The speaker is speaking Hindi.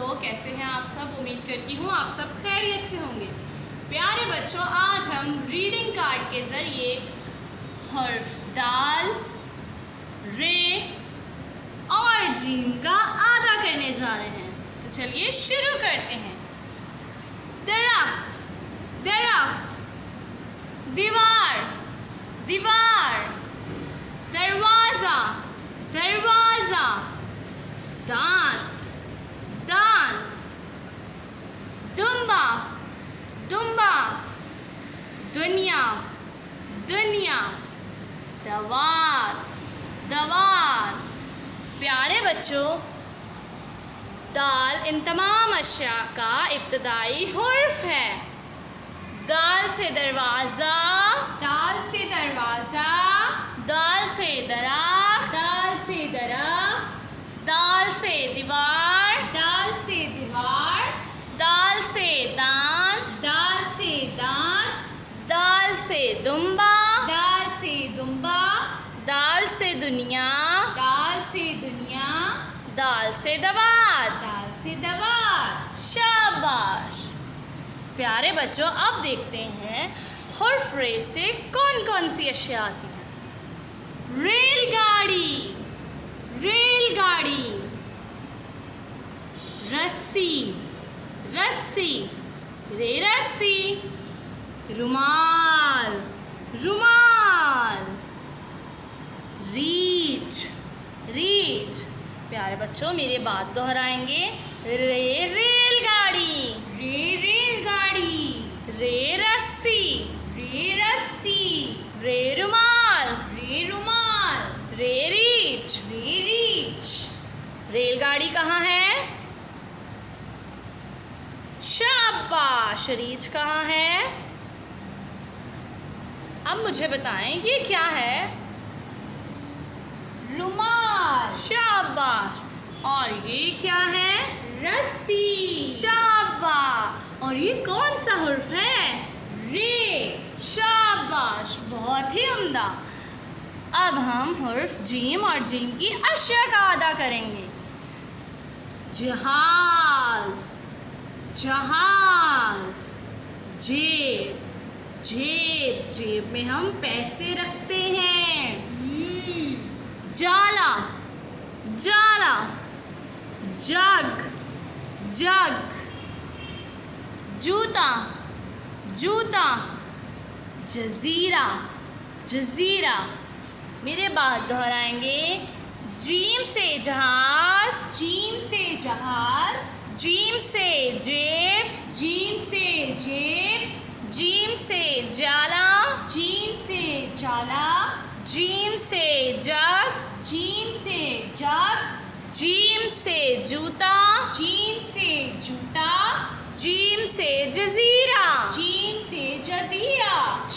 बच्चों, कैसे हैं आप सब? उम्मीद करती हूँ आप सब खैरियत से होंगे। प्यारे बच्चों, आज हम रीडिंग कार्ड के ज़रिए हर्फ दाल, रे और जीम का आधा करने जा रहे हैं। तो चलिए शुरू करते हैं। दरख्त, दरख्त, दीवार, दीवार, दरवाज़ा, दरवाज़ा, दांत, दांत, दुम्बा, दुम्बा, दुनिया, दुनिया, दवात, दवात। प्यारे बच्चों, दाल इन तमाम अशिया का इब्तदाई हुर्फ है। दाल से दरवाज़ा, दाल से दरवाज़ा, दाल से दरख्त, दाल से दरख्त, दाल से दीवार, दाल से दीवार, दाल से दांत, दाल से दांत, दाल से दुम्बा, दाल से दुम्बा, दाल से दुनिया, दाल से दुनिया, दाल से दवात। दाल से दवात। शाबाश। प्यारे बच्चों, अब देखते हैं हुर्फ रे से कौन कौन सी अशिया आती हैं। रेलगाड़ी, रेलगाड़ी, रस्सी, रस्सी, रे रस्सी, रुमाल, रुमाल, रीछ, रीछ। प्यारे बच्चों, मेरी बात दोहराएंगे। रे रेलगाड़ी, रे रेलगाड़ी, रे रस्सी, रे रस्सी, रे रुमाल, रे रुमाल, रे रीछ। रे रीछ। रेलगाड़ी कहाँ है? शाबाश। रीछ कहाँ है? अब मुझे बताएं ये क्या है? रुमाल। शाबाश। और ये क्या है? रस्सी। शाबाश। और ये कौन सा हुर्फ है? रे। शाबाश, बहुत ही उम्दा। अब हम हुर्फ जीम और जीम की अशिया का अदा करेंगे। जहाज, जहाज, जेब, जेब, जेब में हम पैसे रखते हैं। जाला, जाला, जग, जग, जूता, जूता, जजीरा, जजीरा। मेरे बात दोहराएंगे। जीम से जहाज, जीम से जहाज, जीम से जेब, जीम से जेब, जीम से जाला, जीम से जाला, जीम से जग, जीम से जग, जीम से जूता, जीम से जूता, जीम से जजीरा। जीम से जजीरा।